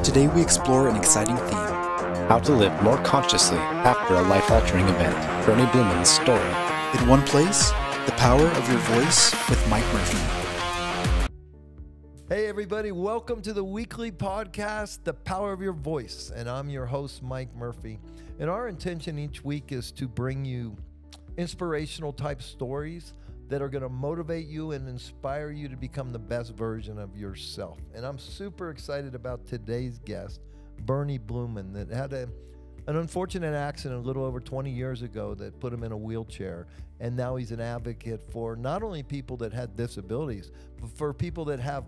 Today we explore an exciting theme. How to live more consciously after a life-altering event. Berny Bluman's story. In one place, the power of your voice with Mike Murphy. Hey everybody, welcome to the weekly podcast, The Power of Your Voice. And I'm your host, Mike Murphy. And our intention each week is to bring you inspirational type stories that are going to motivate you and inspire you to become the best version of yourself. And I'm super excited about today's guest, Berny Bluman, that had an unfortunate accident a little over 20 years ago that put him in a wheelchair. And now he's an advocate for not only people that had disabilities, but for people that have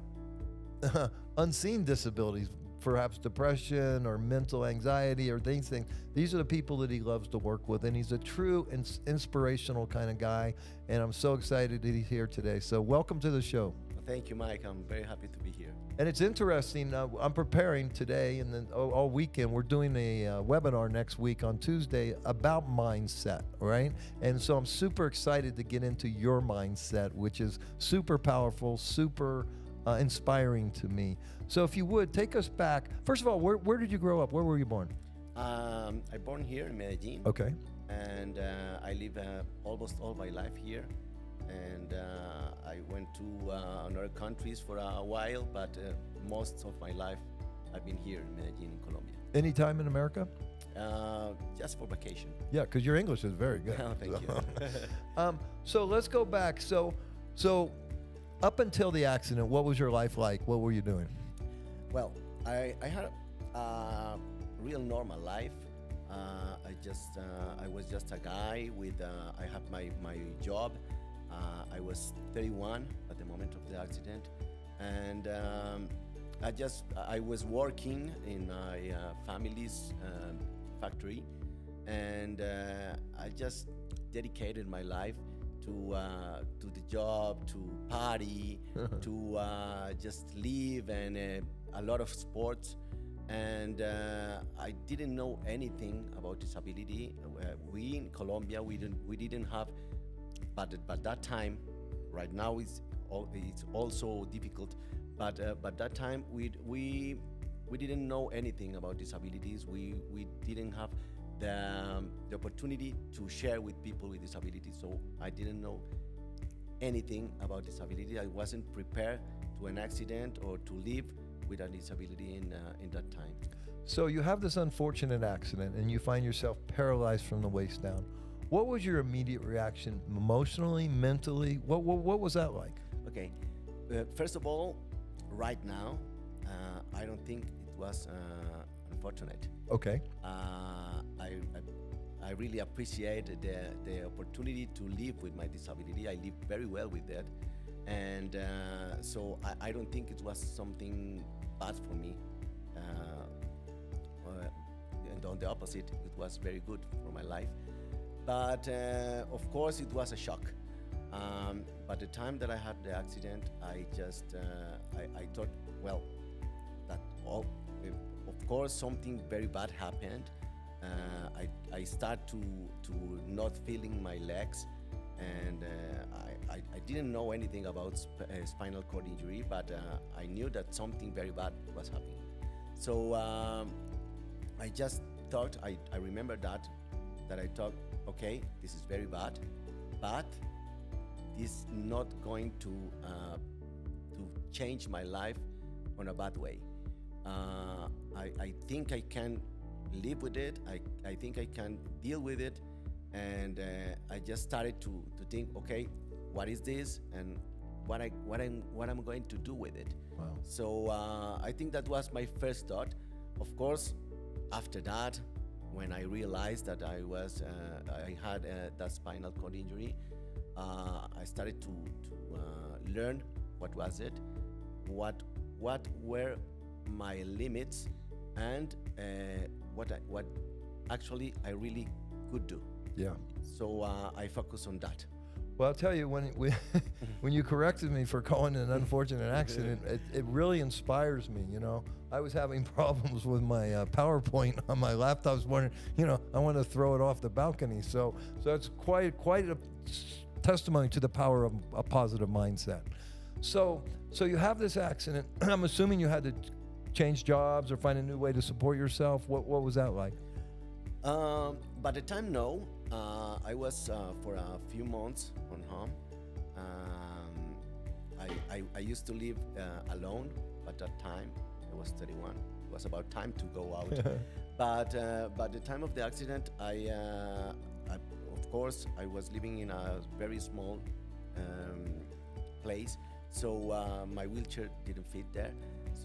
unseen disabilities, perhaps depression or mental anxiety or things. These are the people that he loves to work with, and he's a true inspirational kind of guy, and I'm so excited that he's here today. So welcome to the show. Thank you, Mike. I'm very happy to be here. And it's interesting, I'm preparing today and then all weekend. We're doing a webinar next week on Tuesday about mindset, right? And so I'm super excited to get into your mindset, which is super powerful, super inspiring to me. So if you would, take us back. First of all, where did you grow up? Where were you born? I born here in Medellin. Okay. And I live almost all my life here. And I went to other countries for a while, but most of my life I've been here in Medellin, in Colombia. Any time in America? Just for vacation. Yeah, because your English is very good. Oh, thank you. So let's go back. So up until the accident, what was your life like? What were you doing? Well, I had a real normal life. I was just a guy with, I had my job. I was 31 at the moment of the accident. And I was working in my family's factory. And I just dedicated my life to the job, to party, to just live, and a lot of sports. And I didn't know anything about disability. We in Colombia, we didn't have, but that time, right now it's also difficult. But that time we didn't know anything about disabilities. We didn't have the opportunity to share with people with disabilities. So I didn't know anything about disability. I wasn't prepared to an accident or to live with a disability in that time. So you have this unfortunate accident and you find yourself paralyzed from the waist down. What was your immediate reaction emotionally, mentally? What was that like? Okay, first of all, right now, I don't think it was unfortunate. Okay. I really appreciate the opportunity to live with my disability. I live very well with that. And so I don't think it was something bad for me. And on the opposite, it was very good for my life. But of course, it was a shock. But the time that I had the accident, I just, I thought, well, that all, of course, something very bad happened. I start to not feeling my legs, and I didn't know anything about spinal cord injury, but I knew that something very bad was happening. So I just thought, I remember that I thought, okay, this is very bad, but this is not going to change my life on a bad way. I think I can live with it. I think I can deal with it. And I just started to think, okay, what is this, and what I'm going to do with it. Wow. So I think that was my first thought. Of course, after that, when I realized that I had that spinal cord injury, I started to learn what was it, what were my limits, and what actually I really could do. Yeah. So I focus on that. Well, I'll tell you, when you corrected me for calling it an unfortunate accident, it really inspires me, you know. I was having problems with my PowerPoint on my laptop. I was wondering, you know, I want to throw it off the balcony. So it's quite a testimony to the power of a positive mindset. So you have this accident. I'm assuming you had to change jobs or find a new way to support yourself? What was that like? By the time, no. I was for a few months on home. I used to live alone at that time. I was 31. It was about time to go out. But by the time of the accident, of course, I was living in a very small place. So my wheelchair didn't fit there.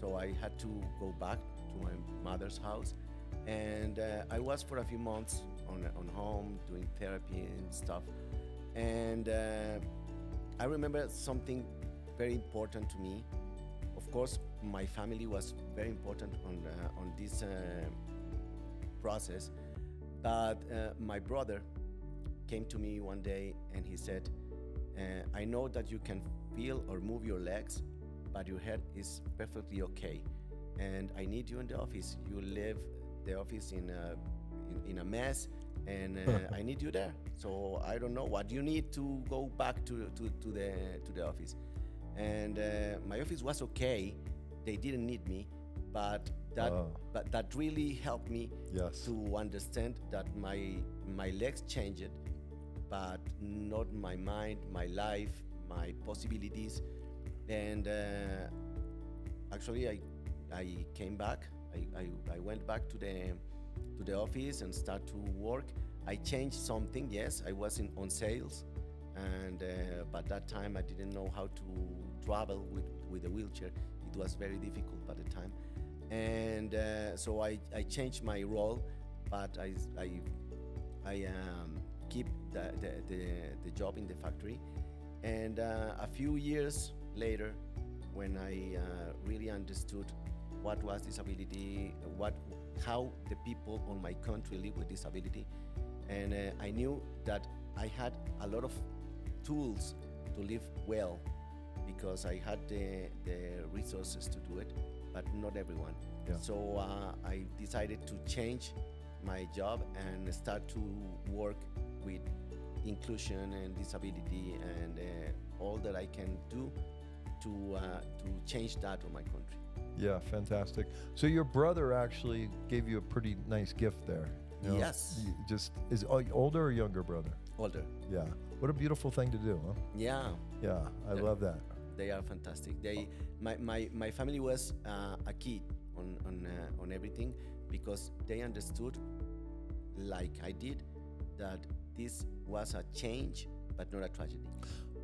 So I had to go back to my mother's house. And I was for a few months on home doing therapy and stuff. And I remember something very important to me. Of course, my family was very important on this process. But my brother came to me one day and he said, I know that you can feel or move your legs, but your head is perfectly okay. And I need you in the office. You live the office in a mess, and I need you there. So I don't know what you need to go back to the office. And my office was okay. They didn't need me, but that really helped me to understand that my legs changed, but not my mind, my life, my possibilities. And actually, I came back. I went back to the office and start to work. I changed something. Yes, I was on sales, and by that time I didn't know how to travel with a wheelchair. It was very difficult by the time, and so I changed my role, but I keep the job in the factory. And a few years later, when I really understood what was disability, how the people on my country live with disability, and I knew that I had a lot of tools to live well, because I had the resources to do it, but not everyone. Yeah. So I decided to change my job and start to work with inclusion and disability and all that I can do to change that on my country. Yeah, fantastic. So your brother actually gave you a pretty nice gift there. You know? Yes. Is older or younger brother? Older. Yeah. What a beautiful thing to do, huh? Yeah. Yeah, I love that. They are fantastic. My family was a key on everything, because they understood, like I did, that this was a change but not a tragedy.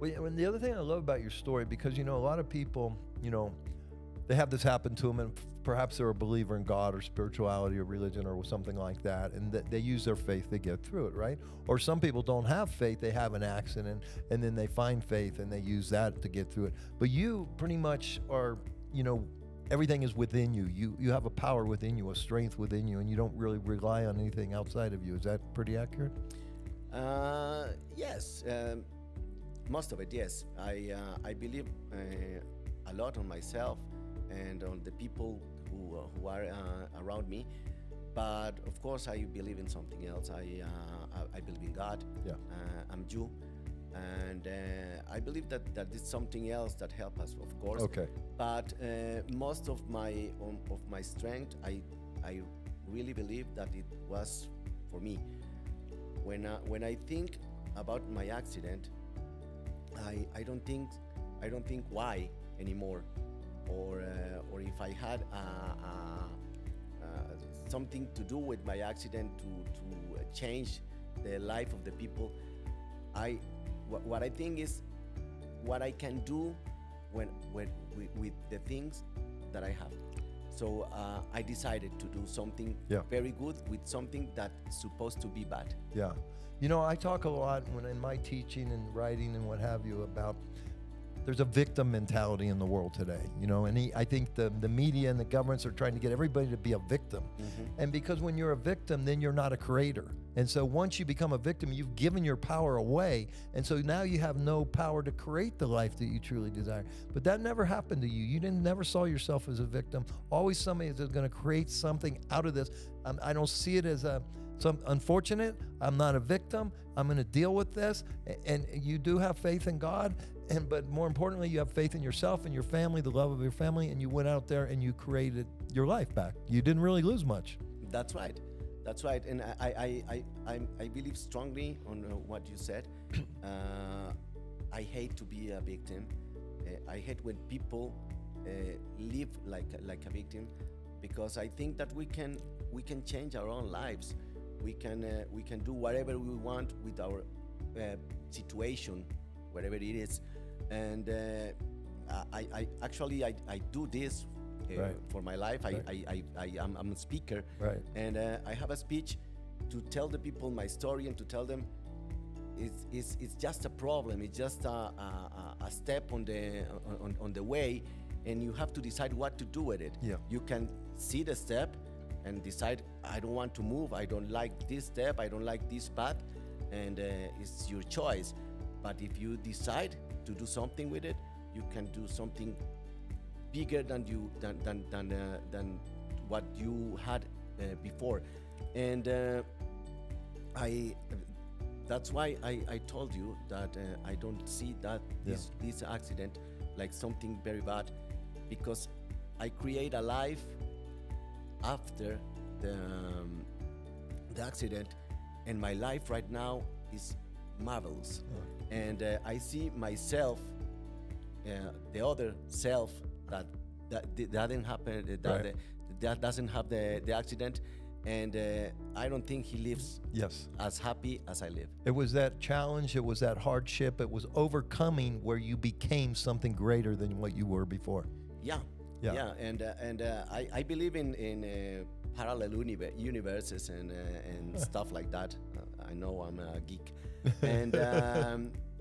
Well, and the other thing I love about your story, because a lot of people, they have this happen to them, and perhaps they're a believer in God or spirituality or religion or something like that, and they use their faith to get through it, right? Or some people don't have faith, they have an accident, and then they find faith and they use that to get through it. But you pretty much are, everything is within you. You have a power within you, a strength within you, and you don't really rely on anything outside of you. Is that pretty accurate? Yes, most of it, yes. I believe a lot on myself and on the people who are around me, but of course I believe in something else. I believe in God. Yeah. I'm Jew, and I believe that it's something else that helps us, of course. Okay. But most of my strength, I really believe that it was for me. When I think about my accident, I don't think why anymore, or if I had something to do with my accident to change the life of the people. What I think is what I can do with the things that I have. So I decided to do something very good with something that's supposed to be bad. Yeah. I talk a lot when in my teaching and writing and what have you about there's a victim mentality in the world today, and I think the media and the governments are trying to get everybody to be a victim. Mm-hmm. And because when you're a victim, then you're not a creator. And so once you become a victim, you've given your power away. And so now you have no power to create the life that you truly desire. But that never happened to you. You never saw yourself as a victim. Always somebody that's going to create something out of this. I don't see it as unfortunate. I'm not a victim. I'm going to deal with this. And you do have faith in God. but more importantly, you have faith in yourself and your family, the love of your family, and you went out there and you created your life back. You didn't really lose much. That's right. That's right. And I believe strongly on what you said. I hate to be a victim. I hate when people live like a victim, because I think that we can change our own lives. We can do whatever we want with our situation, whatever it is. And I actually do this Right. for my life. Right. I'm a speaker, Right. and I have a speech to tell the people my story and to tell them it's just a problem. It's just a step on the way, and you have to decide what to do with it. Yeah. You can see the step and decide, I don't want to move. I don't like this step. I don't like this path, and it's your choice. But if you decide to do something with it, you can do something bigger than what you had before. And that's why I told you that I don't see that this accident like something very bad, because I create a life after the accident, and my life right now is marvelous. And I see myself, the other self that didn't happen, that doesn't have the accident, and I don't think he lives as happy as I live. It was that challenge, it was that hardship, it was overcoming where you became something greater than what you were before. Yeah. And I believe in parallel universes and stuff like that. I know I'm a geek, and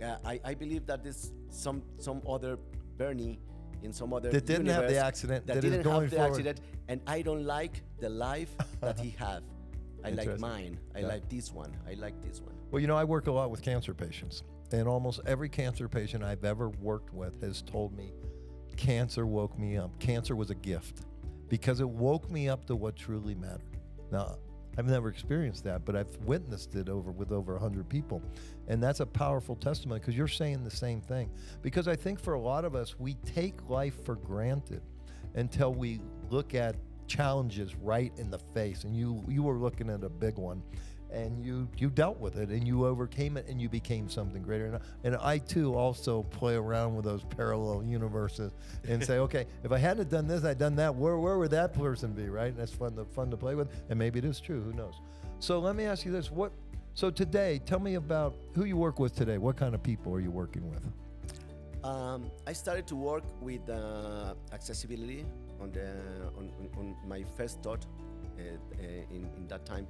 I believe that there's some other Bernie in some other that didn't have the accident, that didn't have the accident, and I don't like the life that he have. I like mine. I like this one. I like this one. Well, you know, I work a lot with cancer patients, and almost every cancer patient I've ever worked with has told me, cancer woke me up. Cancer was a gift because it woke me up to what truly mattered. Now, I've never experienced that, but I've witnessed it with over 100 people. And that's a powerful testimony, because you're saying the same thing. Because I think for a lot of us, we take life for granted until we look at challenges right in the face. And you were looking at a big one, and you dealt with it, and you overcame it, and you became something greater. And I too also play around with those parallel universes and say, okay, if I hadn't done this, I'd done that. Where would that person be, right? And that's fun to play with, and maybe it is true. Who knows? So let me ask you this: So today, tell me about who you work with today. What kind of people are you working with? I started to work with accessibility on my first thought in that time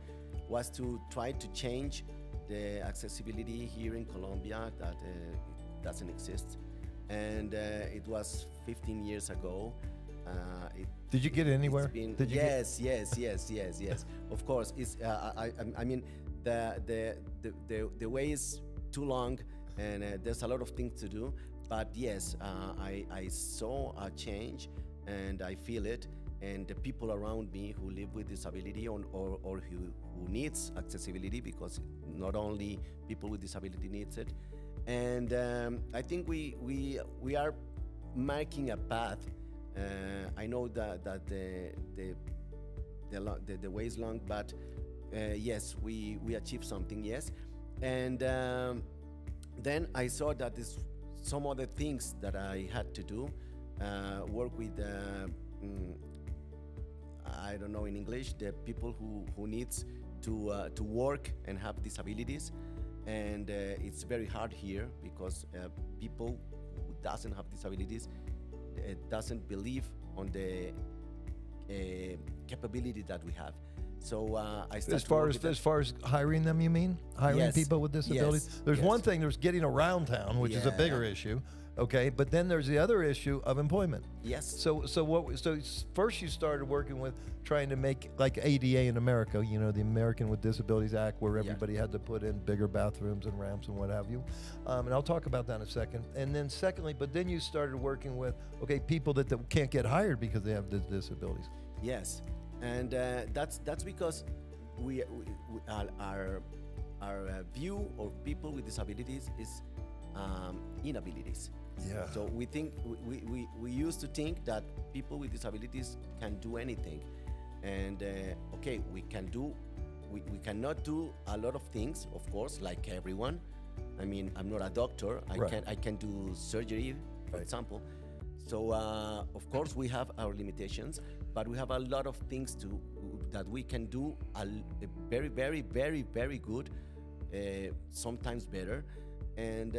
was to try to change the accessibility here in Colombia that doesn't exist. And it was 15 years ago. Did you get anywhere? Yes. Of course. It's, I mean, the way is too long, and there's a lot of things to do. But yes, I saw a change, and I feel it. And the people around me who live with disability or who needs accessibility, because not only people with disability needs it. And I think we are marking a path. I know that the way is long, but yes, we achieved something, yes. And then I saw that there's some other things that I had to do, work with I don't know in English, the people who needs to work and have disabilities. And it's very hard here, because people who doesn't have disabilities doesn't believe on the capability that we have. So I started as far as hiring them, you mean? Hiring people with disabilities? Yes. There's one thing, there's getting around town, which is a bigger issue. Okay, but then there's the other issue of employment. Yes. So first you started working with trying to make like ADA in America, you know, the American with Disabilities Act, where everybody had to put in bigger bathrooms and ramps and what have you. And I'll talk about that in a second. And then secondly, but then you started working with, people that can't get hired because they have disabilities. Yes, and that's because our view of people with disabilities is inabilities. Yeah. So we think we used to think that people with disabilities can do anything, and okay, we cannot do a lot of things, of course, like everyone. I mean, I'm not a doctor. I can do surgery, for example. So of course we have our limitations, but we have a lot of things that we can do very, very, very, very good, sometimes better, and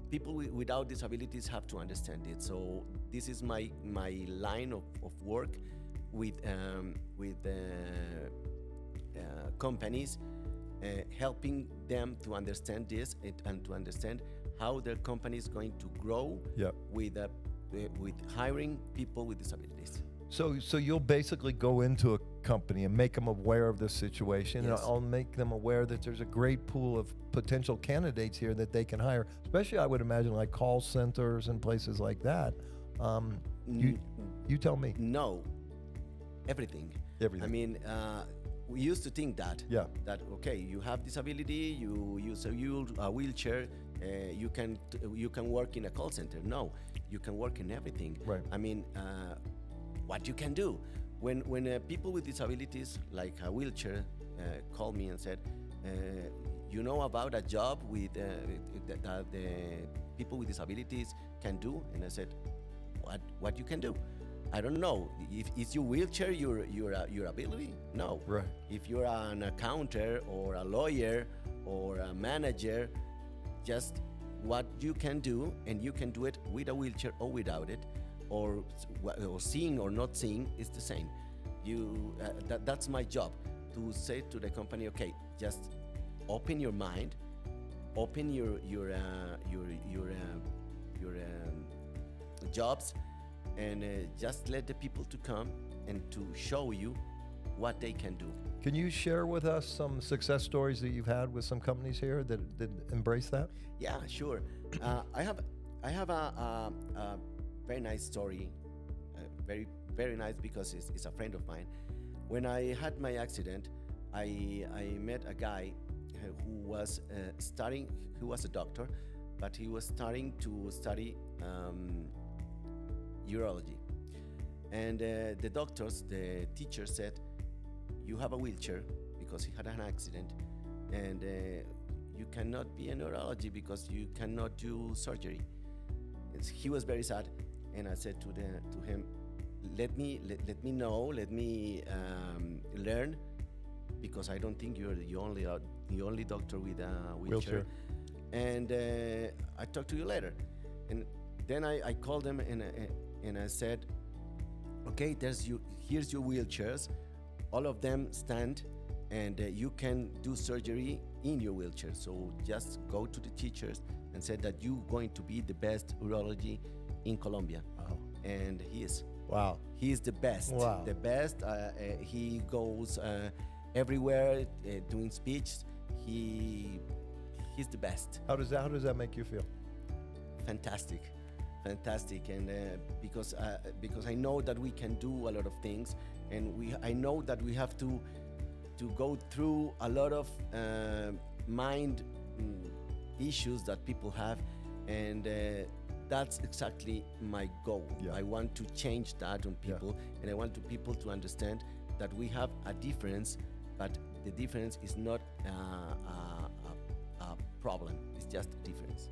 people without disabilities have to understand it. So this is my line of work with companies, helping them to understand this and to understand how their company is going to grow with hiring people with disabilities. So you'll basically go into a company and make them aware of this situation, Yes. and I'll make them aware that there's a great pool of potential candidates here that they can hire, especially I would imagine like call centers and places like that. You tell me. No, everything. Everything. I mean, we used to think that. Yeah. That okay, you have disability, you use a wheelchair, you can work in a call center. No, you can work in everything. Right. I mean, what you can do when people with disabilities like a wheelchair call me and said, you know about a job with that the people with disabilities can do, and I said, what you can do? I don't know. If is your wheelchair your ability? No. Right. If you're an accountant or a lawyer or a manager, just what you can do, and you can do it with a wheelchair or without it, or seeing or not seeing, is the same. That's my job, to say to the company, okay, just open your mind, open your jobs, and just let the people to come and to show you what they can do. Can you share with us some success stories that you've had with some companies here that embrace that? Yeah, sure. I have a very nice story, very, very nice, because it's a friend of mine. When I had my accident, I met a guy who was studying. He was a doctor, but he was starting to study urology. And the doctors, the teacher said, you have a wheelchair because he had an accident, and you cannot be a neurology because you cannot do surgery. He was very sad, and I said to him, let me learn, because I don't think you're the only doctor with a wheelchair. And I talk to you later. And then I called him and I said, okay, here's your wheelchairs. All of them stand, and you can do surgery in your wheelchair. So just go to the teachers and say that you're going to be the best urology in Colombia. Wow. And he is. Wow. He is the best. Wow. The best. He goes everywhere doing speech. He's the best. How does that make you feel? Fantastic, and because I know that we can do a lot of things, and I know that we have to go through a lot of mind issues that people have, and that's exactly my goal. Yeah. I want to change that on people, and I want people to understand that we have a difference, but the difference is not a problem. It's just a difference.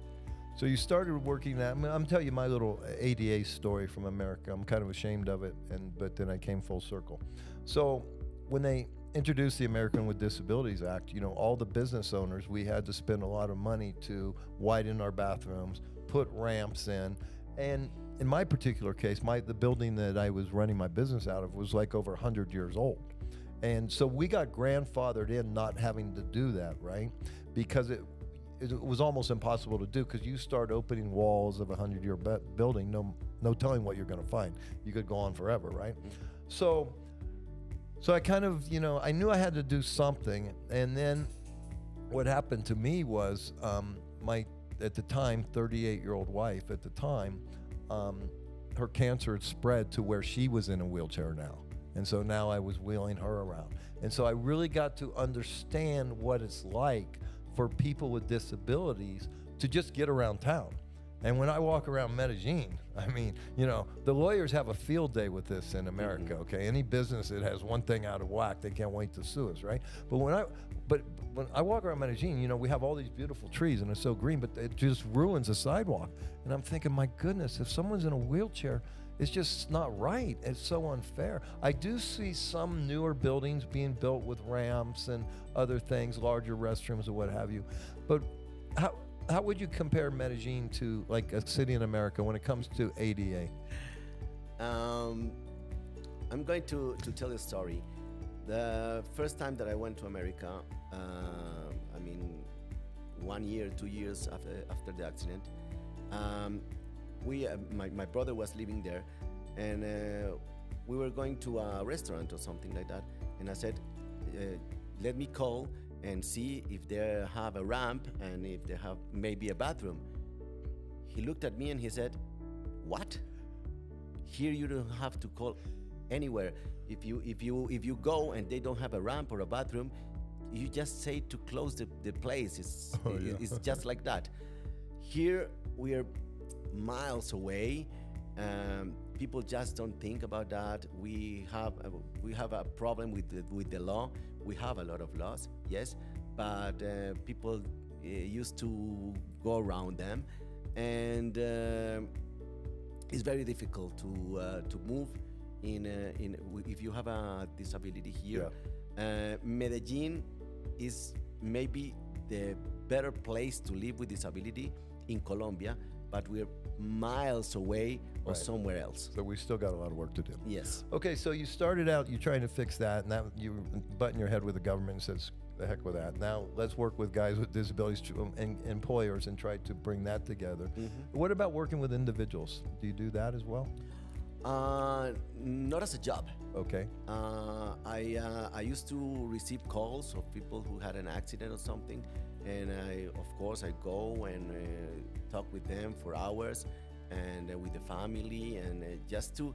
So you started working that. I'm telling you my little ADA story from America. I'm kind of ashamed of it, but then I came full circle. So when they introduced the American with Disabilities Act, all the business owners, we had to spend a lot of money to widen our bathrooms, put ramps in, and in my particular case, the building that I was running my business out of was like over 100 years old. And so we got grandfathered in not having to do that, right? Because it was almost impossible to do, because you start opening walls of a 100-year building, no telling what you're going to find. You could go on forever, right? So I kind of, I knew I had to do something. And then what happened to me was my, at the time, 38-year-old wife at the time, her cancer had spread to where she was in a wheelchair now. And so now I was wheeling her around. And so I really got to understand what it's like for people with disabilities to just get around town. And when I walk around Medellin, I mean, you know, the lawyers have a field day with this in America, okay? Any business that has one thing out of whack, they can't wait to sue us, right? But when I walk around Medellin, you know, we have all these beautiful trees and it's so green, but it just ruins the sidewalk. And I'm thinking, my goodness, if someone's in a wheelchair, it's just not right. It's so unfair. I do see some newer buildings being built with ramps and other things, larger restrooms or what have you. But how would you compare Medellin to like a city in America when it comes to ADA? I'm going to tell you a story. The first time that I went to America, I mean, 1 year, 2 years after the accident, my brother was living there, and we were going to a restaurant or something like that. And I said, let me call and see if they have a ramp and if they have maybe a bathroom. He looked at me and he said, what? Here you don't have to call anywhere. If you go and they don't have a ramp or a bathroom, you just say to close the place. It's just like that. Here we are miles away. People just don't think about that. We have a problem with the law. We have a lot of laws, yes, but people used to go around them, and it's very difficult to move if you have a disability here. Yeah. Medellin is maybe the better place to live with disability in Colombia, but we're miles away or somewhere else. So we still got a lot of work to do. Yes. Okay, so you started out, you're trying to fix that, and that you button your head with the government and says, the heck with that. Now let's work with guys with disabilities and employers and try to bring that together. Mm-hmm. What about working with individuals? Do you do that as well? Not as a job. Okay. I used to receive calls of people who had an accident or something, and of course I go and talk with them for hours, and with the family, and just to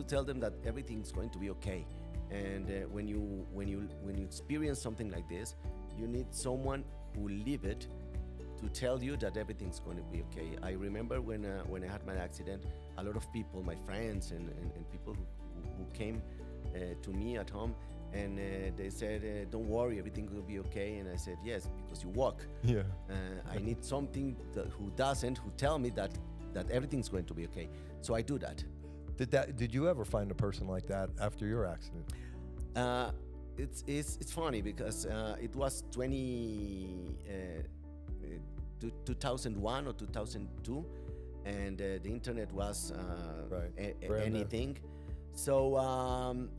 tell them that everything's going to be okay. And when you experience something like this, you need someone who live it to tell you that everything's going to be okay. I remember when I had my accident, a lot of people, my friends and people who came to me at home, and they said, don't worry, everything will be okay. And I said, yes, because you walk. Yeah. I need something who tell me that everything's going to be okay. So I do that. Did you ever find a person like that after your accident? It's funny because it was 2001 or 2002, and the internet was anything. So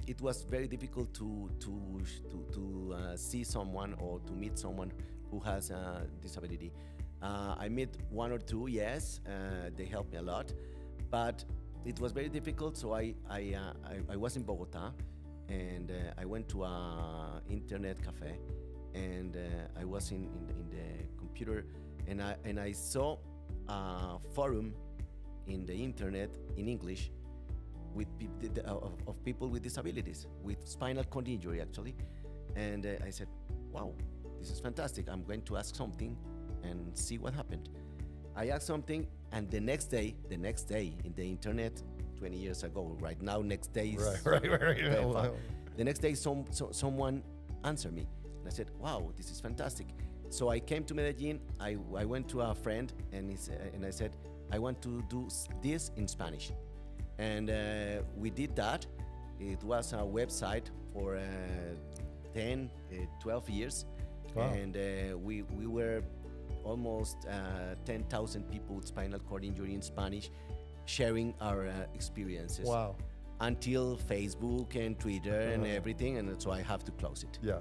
it was very difficult to see someone or to meet someone who has a disability. I met one or two, yes, they helped me a lot, but it was very difficult. So I was in Bogota, and I went to a internet cafe, and I was in the computer, and I saw a forum in the internet in English with of people with disabilities, with spinal cord injury actually, and I said, wow, this is fantastic. I'm going to ask something and see what happened. I asked something, and the next day in the internet, 20 years ago, right now, next day is right. The next day someone answered me, and I said, wow, this is fantastic. So I came to Medellin. I went to a friend, and I said, I want to do this in Spanish. And we did that. It was a website for 10, 12 years. Wow. And we were almost 10,000 people with spinal cord injury in Spanish sharing our experiences. Wow. Until Facebook and Twitter and everything, and so I have to close it. Yeah.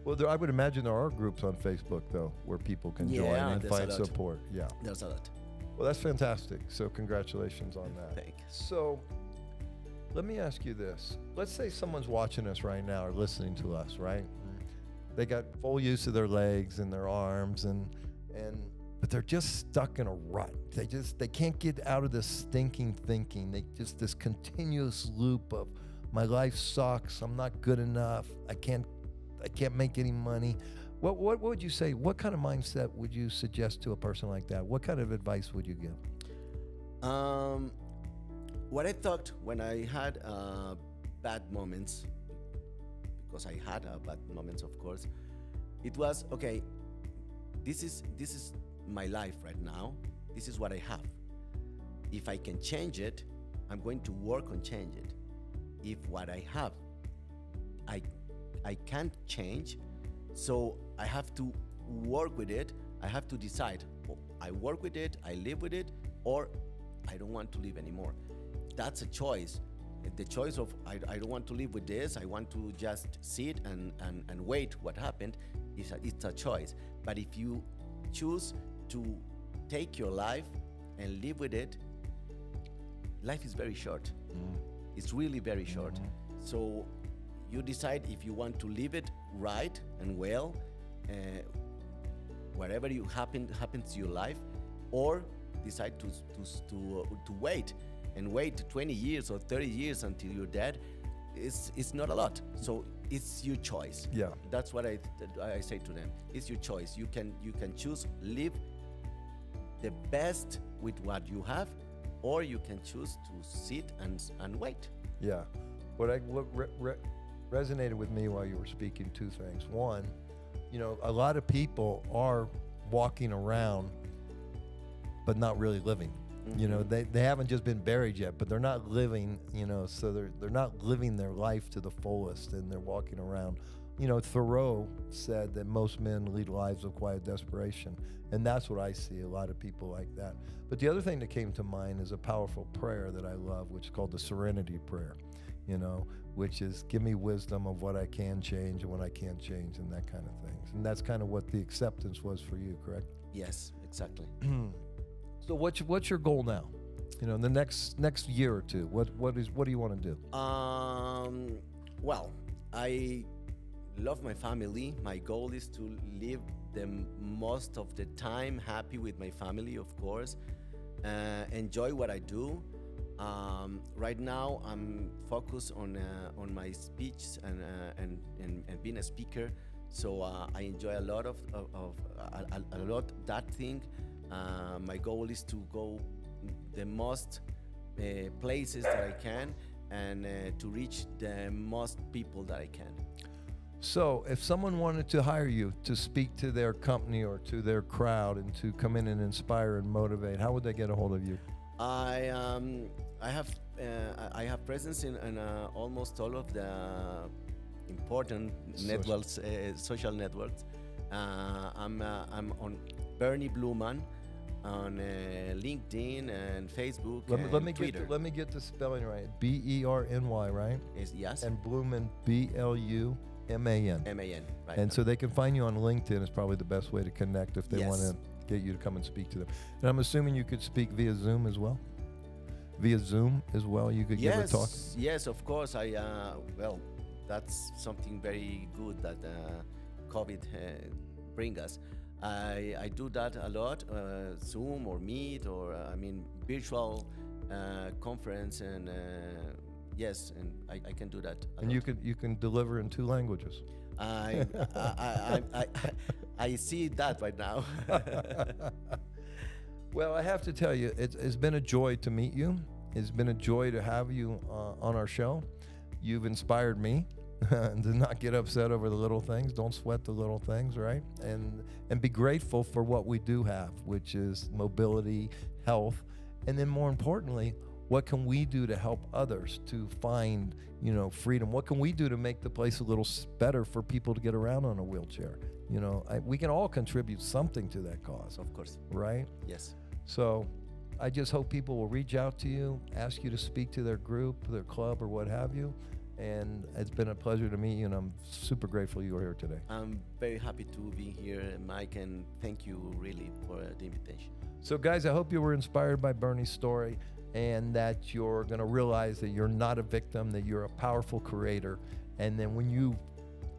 Well, I would imagine there are groups on Facebook, though, where people can join and find support. Yeah. There's a lot. Well, that's fantastic. So congratulations on that. Thank you. So let me ask you this. Let's say someone's watching us right now or listening to us, right? They got full use of their legs and their arms, but they're just stuck in a rut. They can't get out of this stinking thinking. This continuous loop of my life sucks. I'm not good enough. I can't make any money. What would you say? What kind of mindset would you suggest to a person like that? What kind of advice would you give? Um, what I thought when I had bad moments, because I had bad moments, of course, it was okay. This is my life right now. This is what I have. If I can change it, I'm going to work on change it. If what I have, I can't change, so I have to work with it. I have to decide. Oh, I work with it, I live with it, or I don't want to live anymore. That's a choice. The choice of I don't want to live with this, I want to just sit and wait what happened, it's a choice. But if you choose to take your life and live with it, life is very short. It's really very short. So you decide if you want to live it right and well, wherever you happens to your life, or decide to wait and wait 20 years or 30 years until you're dead. It's not a lot. So it's your choice. Yeah. That's what I say to them. It's your choice. You can choose live the best with what you have, or you can choose to sit and wait. Yeah. What resonated with me while you were speaking, two things. One, a lot of people are walking around but not really living. They haven't just been buried yet, but they're not living, so they're not living their life to the fullest, and they're walking around. Thoreau said that most men lead lives of quiet desperation, and that's what I see, a lot of people like that. But the other thing that came to mind is a powerful prayer that I love, which is called the Serenity Prayer, which is give me wisdom of what I can change and what I can't change, and that kind of things. And that's kind of what the acceptance was for you, correct? Yes, exactly. So what's your goal now? The next year or two. What do you want to do? Well, I love my family. My goal is to live the most of the time happy with my family, of course. Enjoy what I do. Right now, I'm focused on my speech and being a speaker. So I enjoy a lot of that thing. My goal is to go the most places that I can, and to reach the most people that I can. So if someone wanted to hire you to speak to their company or to their crowd and to come in and inspire and motivate, how would they get a hold of you? I have presence in almost all of the important networks, social networks. I'm on Berny Bluman on LinkedIn and Facebook and Twitter. Let me get the spelling right. Berny, right? Yes. And Bluman, Bluman. M-A-N, right. And so they can find you on LinkedIn is probably the best way to connect if they want to get you to come and speak to them. And I'm assuming you could speak via Zoom as well? Via Zoom as well, you could give a talk? Yes, of course. Well, that's something very good that COVID bring us. I do that a lot, Zoom or Meet or virtual conference, and yes, and I can do that. And you can deliver in 2 languages. I see that right now. Well, I have to tell you, it's been a joy to meet you. It's been a joy to have you on our show. You've inspired me to not get upset over the little things. Don't sweat the little things, right? And be grateful for what we do have, which is mobility, health, and then more importantly, what can we do to help others to find, freedom? What can we do to make the place a little better for people to get around on a wheelchair? We can all contribute something to that cause. Of course. Right? Yes. So I just hope people will reach out to you, ask you to speak to their group, their club, or what have you. And it's been a pleasure to meet you, and I'm super grateful you were here today. I'm very happy to be here, Mike, and thank you really for the invitation. So guys, I hope you were inspired by Bernie's story, and that you're going to realize that you're not a victim, that you're a powerful creator. And then when you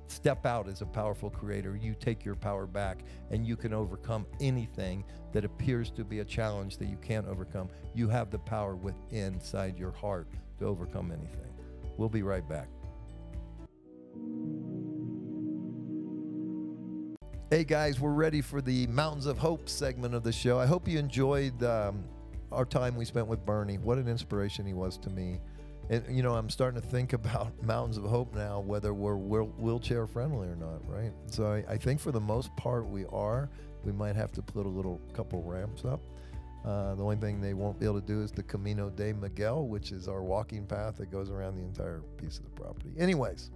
step out as a powerful creator, you take your power back, and you can overcome anything that appears to be a challenge that you can't overcome. You have the power within inside your heart to overcome anything. We'll be right back. Hey guys, we're ready for the Mountains of Hope segment of the show. I hope you enjoyed our time we spent with Bernie, what an inspiration he was to me. And, you know, I'm starting to think about Mountains of Hope now, whether we're wheelchair friendly or not, right? So I think for the most part we are. We might have to put a couple ramps up. The only thing they won't be able to do is the Camino de Miguel, which is our walking path that goes around the entire piece of the property. Anyways,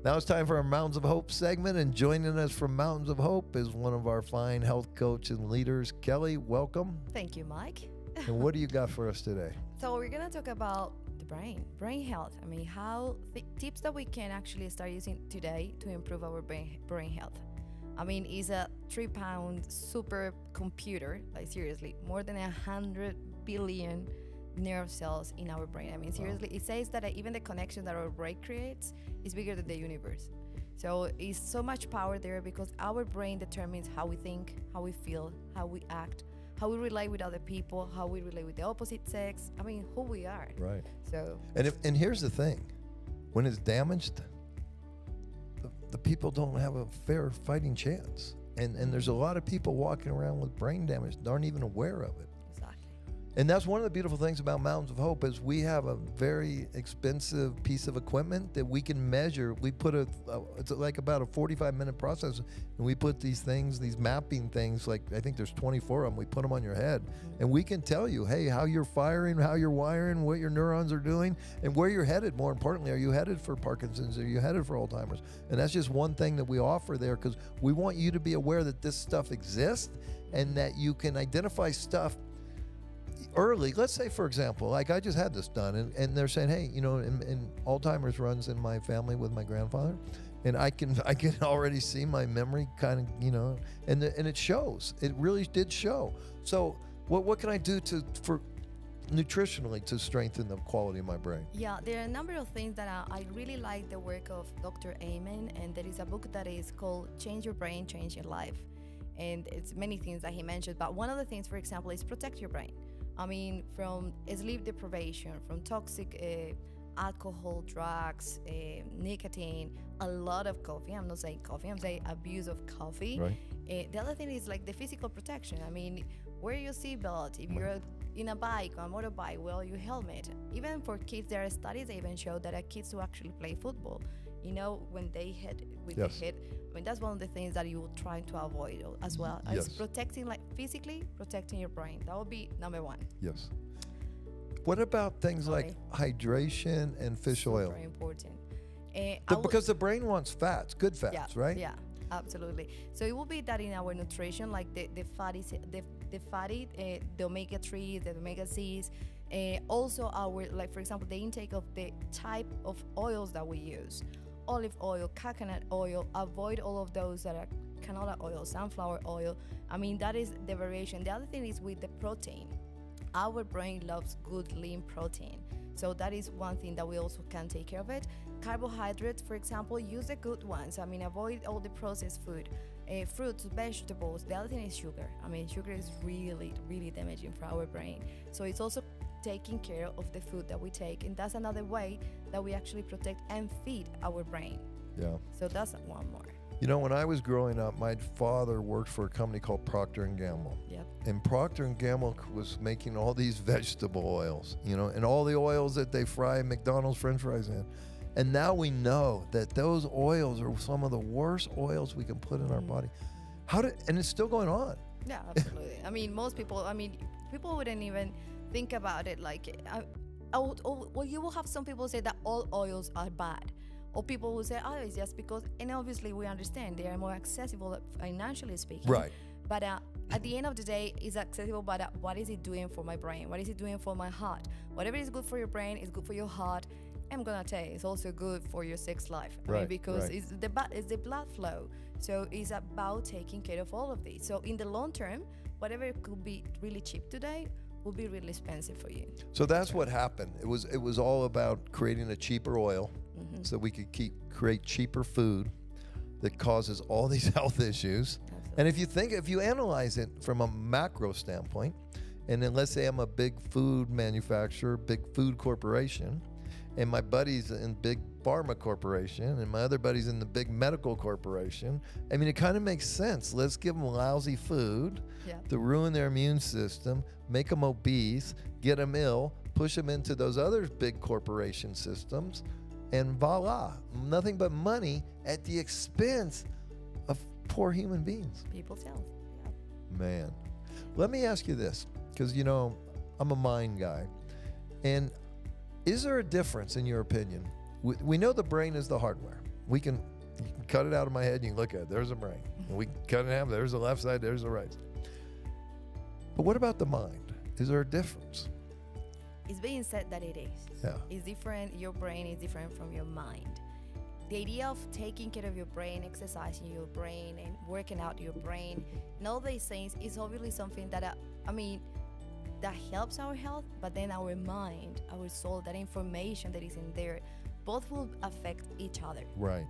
now it's time for our Mountains of Hope segment, and joining us from Mountains of Hope is one of our fine health coach and leaders. Kelly, welcome. Thank you, Mike. And what do you got for us today? So we're going to talk about the brain health. I mean, how the tips that we can actually start using today to improve our brain health. I mean, it's a 3-pound supercomputer, like seriously, more than 100 billion nerve cells in our brain. I mean, seriously, It says that even the connection that our brain creates is bigger than the universe. So it's so much power there because our brain determines how we think, how we feel, how we act, how we relate with other people, how we relate with the opposite sex. I mean, who we are. Right. So. And here's the thing, when it's damaged, the people don't have a fair fighting chance. And there's a lot of people walking around with brain damage that aren't even aware of it. Exactly. And that's one of the beautiful things about Mountains of Hope is we have a very expensive piece of equipment that we can measure. We put it's like about a 45-minute process, and we put these things, these mapping things, like I think there's 24 of them, we put them on your head, and we can tell you, hey, how you're firing, how you're wiring, what your neurons are doing, and where you're headed. More importantly, are you headed for Parkinson's? Are you headed for Alzheimer's? And that's just one thing that we offer there, because we want you to be aware that this stuff exists and that you can identify stuff early. Let's say, for example, like I just had this done, and they're saying, hey, you know, and Alzheimer's runs in my family with my grandfather, and I can already see my memory kind of, you know, and it shows. It really did show. So what can I do for nutritionally to strengthen the quality of my brain? Yeah, there are a number of things that I really like the work of Dr. Amen, and there is a book that is called Change Your Brain, Change Your Life. And it's many things that he mentioned, but one of the things, for example, is protect your brain. I mean, from sleep deprivation, from toxic alcohol, drugs, nicotine, a lot of coffee. I'm not saying coffee, I'm saying abuse of coffee. Right. The other thing is like the physical protection. I mean, wear your seatbelt. If you're in a bike or a motorbike, wear your helmet. Even for kids, there are studies that even show that kids who actually play football, you know, when they hit with the head, I mean, that's one of the things that you will try to avoid as well. As protecting, like physically protecting your brain. That would be number one. Yes. What about things like hydration and fish oil? Very important. Because the brain wants fats, good fats, right? Yeah, absolutely. So it will be that in our nutrition, like the fatty, the omega-3s, the omega-6s, also our, like for example, the intake of the type of oils that we use. Olive oil, coconut oil, avoid all of those that are canola oil, sunflower oil. I mean, that is the variation. The other thing is with the protein. Our brain loves good lean protein. So that is one thing that we also can take care of it. Carbohydrates, for example, use the good ones. I mean, avoid all the processed food. Fruits, vegetables. The other thing is sugar. I mean, sugar is really, really damaging for our brain. So it's also taking care of the food that we take, and that's another way that we actually protect and feed our brain. Yeah. So that's one more. You know, when I was growing up, my father worked for a company called Procter & Gamble. Yep. And Procter & Gamble was making all these vegetable oils, you know, and all the oils that they fry McDonald's French fries in. And now we know that those oils are some of the worst oils we can put in our body. And it's still going on. Yeah, absolutely. I mean, most people, people wouldn't even think about it like, well, you will have some people say that all oils are bad. Or people will say, oh, it's just because, and obviously we understand they are more accessible financially speaking. Right. But at the end of the day, it's accessible, but what is it doing for my brain? What is it doing for my heart? Whatever is good for your brain is good for your heart. I'm gonna tell you, it's also good for your sex life. Right, I mean, because right. it's the blood flow. So it's about taking care of all of these. So in the long term, whatever could be really cheap today will be really expensive for you. So that's what happened. It was all about creating a cheaper oil so we could create cheaper food that causes all these health issues. Absolutely. And if you analyze it from a macro standpoint, and then let's say I'm a big food manufacturer, big food corporation, and my buddy's in big pharma corporation, and my other buddy's in the big medical corporation. I mean, it kind of makes sense. Let's give them lousy food to ruin their immune system, make them obese, get them ill, push them into those other big corporation systems, and voila, nothing but money at the expense of poor human beings. People's health. Yeah. Man, let me ask you this, because, you know, I'm a mind guy. And is there a difference, in your opinion? We know the brain is the hardware. You can cut it out of my head and you can look at it. There's a brain. And we can cut it in half. There's the left side. There's the right side. But what about the mind? Is there a difference? It's being said that it is. Yeah. It's different. Your brain is different from your mind. The idea of taking care of your brain, exercising your brain, and working out your brain, and all these things is obviously something that, that helps our health, but then our mind, our soul, that information that is in there, both will affect each other. Right.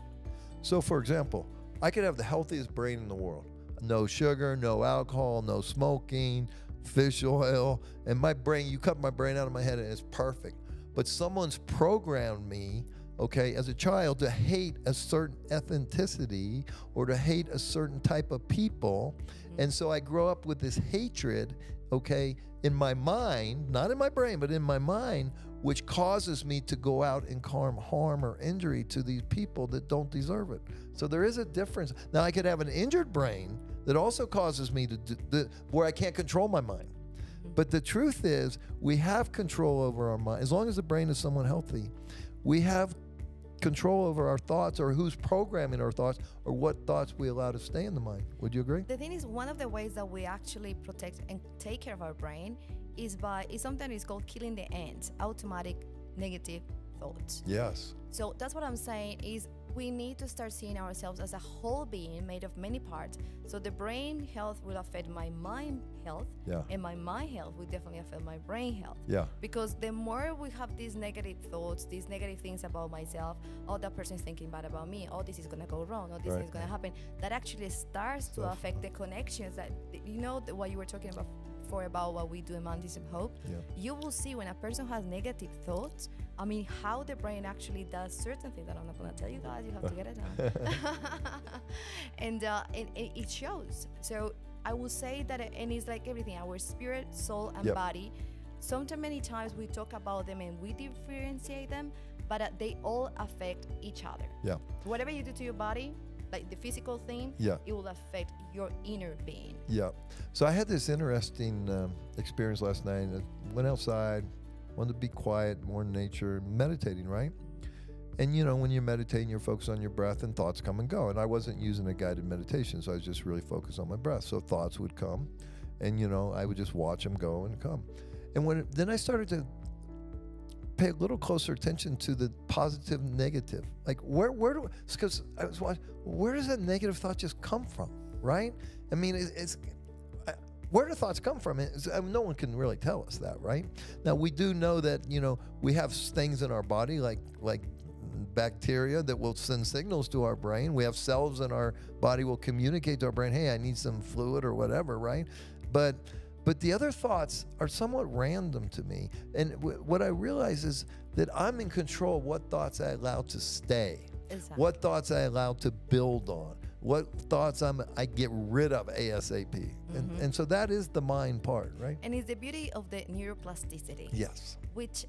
So, for example, I could have the healthiest brain in the world. No sugar, no alcohol, no smoking, fish oil, and my brain, you cut my brain out of my head and it's perfect. But someone's programmed me, okay, as a child to hate a certain ethnicity or to hate a certain type of people. And so I grow up with this hatred, okay, in my mind, not in my brain, but in my mind, which causes me to go out and harm or injury to these people that don't deserve it. So there is a difference. Now, I could have an injured brain that also causes me to where I can't control my mind. But the truth is, we have control over our mind. As long as the brain is somewhat healthy, we have control over our thoughts, or who's programming our thoughts, or what thoughts we allow to stay in the mind. Would you agree? The thing is, one of the ways that we actually protect and take care of our brain is something is called killing the ants, automatic negative thoughts. Yes. So that's what I'm saying is we need to start seeing ourselves as a whole being made of many parts. So the brain health will affect my mind health, and my mind health will definitely affect my brain health. Yeah. Because the more we have these negative thoughts, these negative things about myself, oh, that person's thinking bad about me, oh, this is gonna go wrong, oh, this is gonna happen, that actually starts to affect the connections that, you know, what you were talking about before about what we do in Mondays of Hope. You will see when a person has negative thoughts, how the brain actually does certain things that I'm not going to tell you guys. You have to get it done. and it shows. So I will say that, and it's like everything, our spirit, soul, and body. Sometimes, many times we talk about them and we differentiate them, but they all affect each other. Yeah. Whatever you do to your body, like the physical thing, it will affect your inner being. Yeah. So I had this interesting experience last night. I went outside, wanted to be quiet, more in nature, meditating, right? And, you know, when you're meditating, you're focused on your breath and thoughts come and go. And I wasn't using a guided meditation, so I was just really focused on my breath. So thoughts would come, and, you know, I would just watch them go and come. And then I started to pay a little closer attention to the positive, negative. Like, because I was watching, where does that negative thought just come from, right? I mean, where do thoughts come from? No one can really tell us that, right? Now, we do know that, you know, we have things in our body like bacteria that will send signals to our brain. We have cells in our body will communicate to our brain, hey, I need some fluid or whatever, right? But the other thoughts are somewhat random to me. And what I realize is that I'm in control of what thoughts I allow to stay, what thoughts I allow to build on, what thoughts I get rid of ASAP. And so that is the mind part, right? And it's the beauty of the neuroplasticity. Yes. Which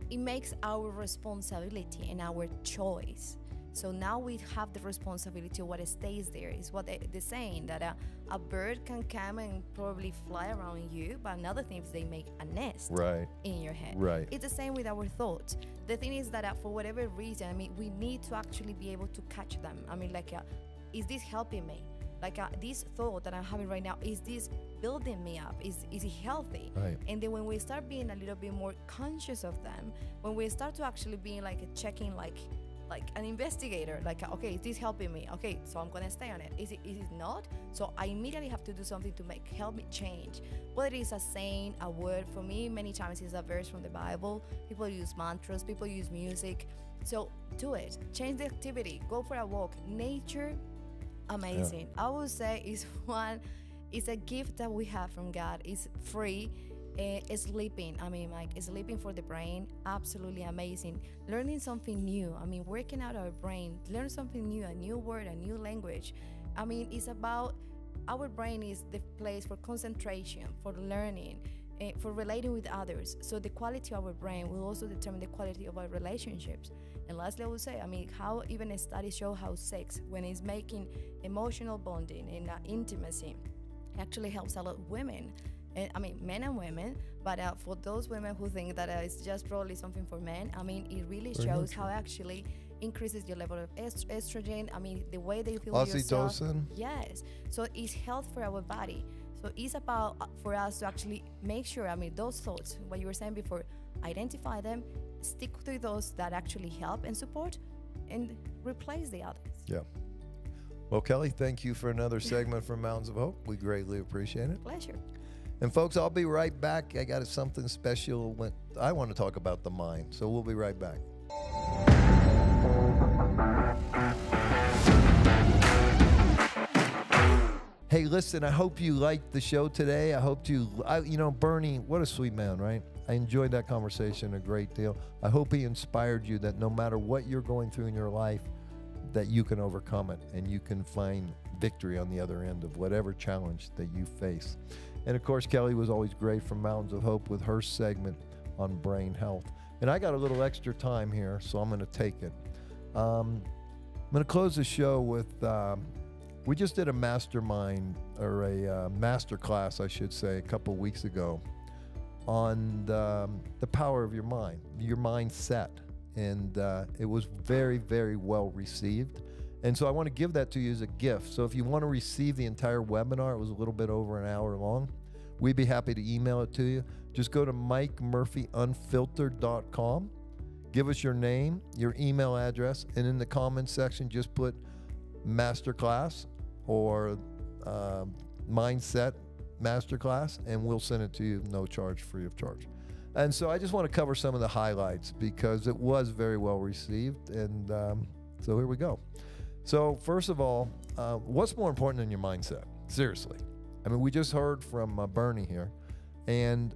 it makes our responsibility and our choice. So now we have the responsibility of what stays there. Is what they're saying, that a bird can come and probably fly around you, but another thing is they make a nest in your head. Right. It's the same with our thoughts. The thing is that for whatever reason, we need to actually be able to catch them. Is this helping me? This thought that I'm having right now, is this building me up? Is it healthy? Right. And then when we start being a little bit more conscious of them, when we start to actually being checking like an investigator, okay, is this helping me? Okay, so I'm gonna stay on it. Is it not? So I immediately have to do something to help me change. Whether it is a saying, a word, for me, many times it's a verse from the Bible. People use mantras, people use music. So do it. Change the activity. Go for a walk. Nature, amazing. I would say it's a gift that we have from God. It's free. Sleeping, I mean, like sleeping for the brain, absolutely amazing. Learning something new, I mean, working out our brain, learn something new, a new word, a new language. I mean, it's about our brain is the place for concentration, for learning, for relating with others. So the quality of our brain will also determine the quality of our relationships. And lastly, I would say, I mean, how even studies show how sex, when it's making emotional bonding and intimacy, actually helps a lot of women. I mean, men and women, but for those women who think that it's just probably something for men, I mean, it really shows how actually increases your level of estrogen. I mean, the way they feel yourself. Oxytocin. Yes. So it's health for our body. So it's about for us to actually make sure, I mean, those thoughts, what you were saying before, identify them, stick to those that actually help and support, and replace the others. Yeah. Well, Kelly, thank you for another segment from Mountains of Hope. We greatly appreciate it. Pleasure. And folks, I'll be right back. I got something special. I want to talk about the mind. So we'll be right back. Hey, listen, I hope you liked the show today. I hope Bernie, what a sweet man, right? I enjoyed that conversation a great deal. I hope he inspired you that no matter what you're going through in your life, that you can overcome it and you can find victory on the other end of whatever challenge that you face. And of course, Kelly was always great from Mountains of Hope with her segment on brain health. And I got a little extra time here, so I'm going to take it. I'm going to close the show with, we just did a mastermind, or a master class, I should say, a couple weeks ago on the power of your mind, your mindset. And it was very, very well received. And so I want to give that to you as a gift. So if you want to receive the entire webinar, it was a little bit over an hour long. We'd be happy to email it to you. Just go to MikeMurphyUnfiltered.com. Give us your name, your email address, and in the comments section, just put Masterclass or Mindset Masterclass, and we'll send it to you, no charge, free of charge. And so I just want to cover some of the highlights because it was very well received. And so here we go. So first of all, what's more important than your mindset? Seriously. I mean, we just heard from Bernie here. And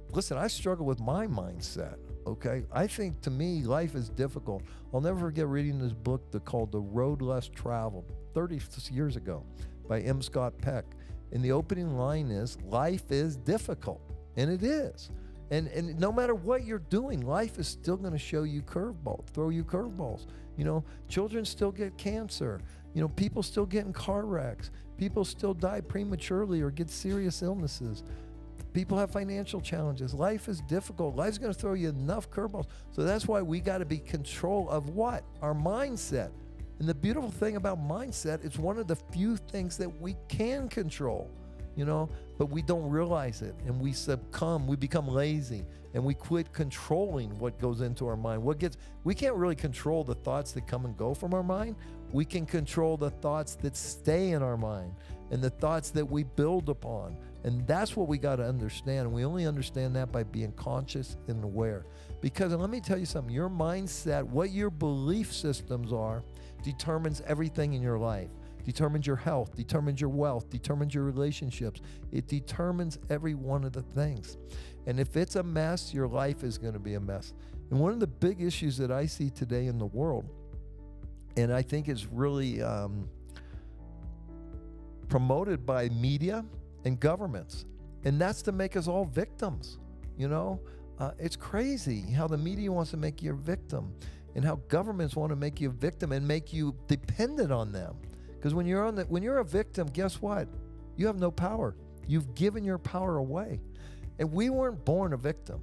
listen, I struggle with my mindset, okay? I think, to me, life is difficult. I'll never forget reading this book called The Road Less Traveled, 30 years ago, by M. Scott Peck. And the opening line is, life is difficult. And it is. And no matter what you're doing, life is still going to show you throw you curveballs. You know, children still get cancer. You know, people still get in car wrecks. People still die prematurely or get serious illnesses. People have financial challenges. Life is difficult. Life's going to throw you enough curveballs. So that's why we got to be in control of what? Our mindset. And the beautiful thing about mindset, it's one of the few things that we can control. You know, but we don't realize it, and we become lazy, and we quit controlling what goes into our mind. We can't really control the thoughts that come and go from our mind. We can control the thoughts that stay in our mind and the thoughts that we build upon. And that's what we got to understand. And we only understand that by being conscious and aware. Because, and let me tell you something, your mindset, what your belief systems are, determines everything in your life. Determines your health, determines your wealth, determines your relationships. It determines every one of the things. And if it's a mess, your life is going to be a mess. And one of the big issues that I see today in the world, and I think is really promoted by media and governments, and that's to make us all victims. You know, it's crazy how the media wants to make you a victim, and how governments want to make you a victim and make you dependent on them. Because when you're a victim, guess what? You have no power. You've given your power away. And we weren't born a victim.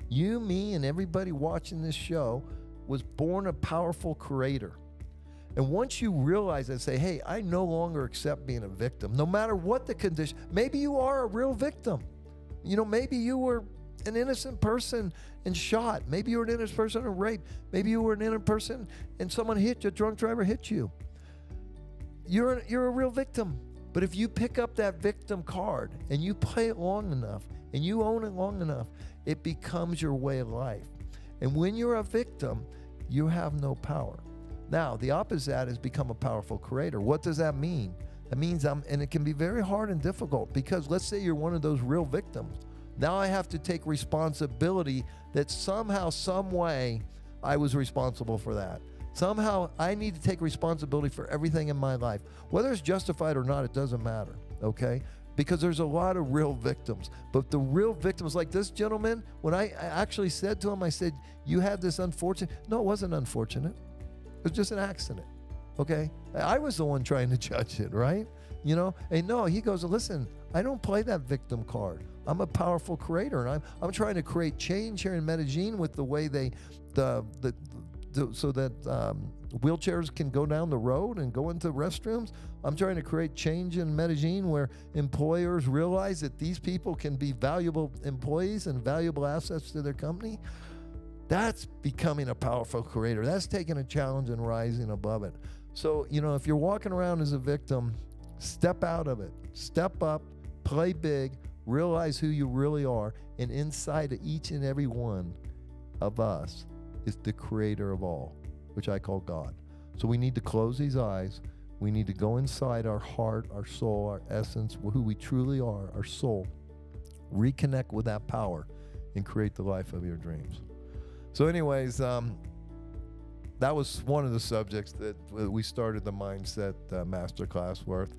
You, me, and everybody watching this show was born a powerful creator. And once you realize and say, hey, I no longer accept being a victim, no matter what the condition. Maybe you are a real victim. You know, maybe you were an innocent person and shot. Maybe you were an innocent person and raped. Maybe you were an innocent person and someone hit you, a drunk driver hit you. You're a real victim. But if you pick up that victim card and you play it long enough and you own it long enough, it becomes your way of life. And when you're a victim, you have no power. Now, the opposite is become a powerful creator. What does that mean? That means and it can be very hard and difficult, because let's say you're one of those real victims. Now I have to take responsibility that somehow, some way, I was responsible for that. Somehow I need to take responsibility for everything in my life. Whether it's justified or not, it doesn't matter, okay? Because there's a lot of real victims. But the real victims, like this gentleman, when I actually said to him, I said, you had this unfortunate. No, it wasn't unfortunate. It was just an accident, okay? I was the one trying to judge it, right? You know, and no, he goes, listen, I don't play that victim card. I'm a powerful creator, and I'm trying to create change here in Medellin with the way so that wheelchairs can go down the road and go into restrooms. I'm trying to create change in Medellin where employers realize that these people can be valuable employees and valuable assets to their company. That's becoming a powerful creator. That's taking a challenge and rising above it. So, you know, if you're walking around as a victim, step out of it. Step up, play big, realize who you really are, and inside of each and every one of us is the creator of all, which I call God. So we need to close these eyes. We need to go inside our heart, our soul, our essence, who we truly are, our soul, reconnect with that power, and create the life of your dreams. So anyways, that was one of the subjects that we started the Mindset Masterclass with.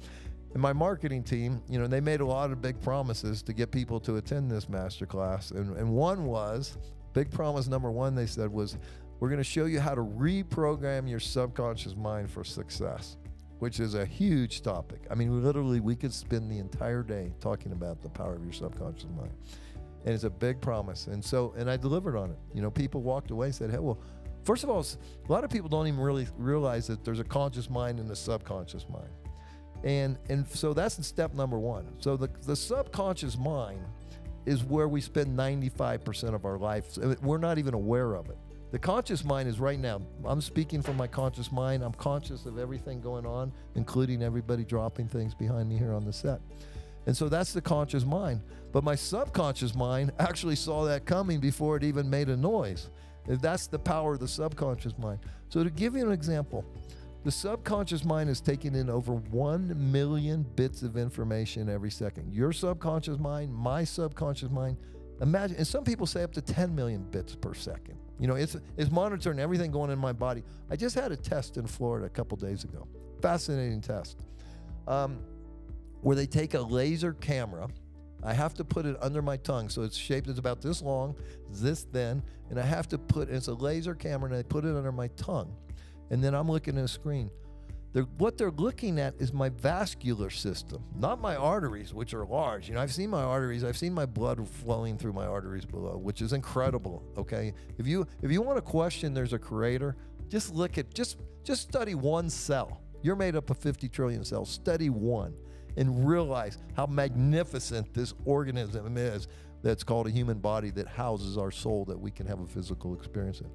And my marketing team, you know, they made a lot of big promises to get people to attend this masterclass. And one was, big promise number one, they said, was we're going to show you how to reprogram your subconscious mind for success, which is a huge topic. I mean, we could spend the entire day talking about the power of your subconscious mind. And it's a big promise. And I delivered on it. You know, people walked away and said, hey, well, first of all, a lot of people don't even really realize that there's a conscious mind and a subconscious mind. And so that's step number one. So the subconscious mind is where we spend 95% of our life. We're not even aware of it. The conscious mind is right now. I'm speaking from my conscious mind. I'm conscious of everything going on, including everybody dropping things behind me here on the set. And so that's the conscious mind. But my subconscious mind actually saw that coming before it even made a noise. That's the power of the subconscious mind. So to give you an example, the subconscious mind is taking in over 1 million bits of information every second. Your subconscious mind, my subconscious mind, imagine, and some people say up to 10 million bits per second. You know, it's monitoring everything going in my body. I just had a test in Florida a couple days ago. Fascinating test. Where they take a laser camera. I have to put it under my tongue. So it's shaped, it's about this long, this thin, and I have to it's a laser camera, and I put it under my tongue. And then I'm looking at a screen. What they're looking at is my vascular system, not my arteries, which are large. You know, I've seen my arteries. I've seen my blood flowing through my arteries below, which is incredible, okay? If you want to question there's a creator, just look at, just study one cell. You're made up of 50 trillion cells. Study one and realize how magnificent this organism is that's called a human body that houses our soul that we can have a physical experience in.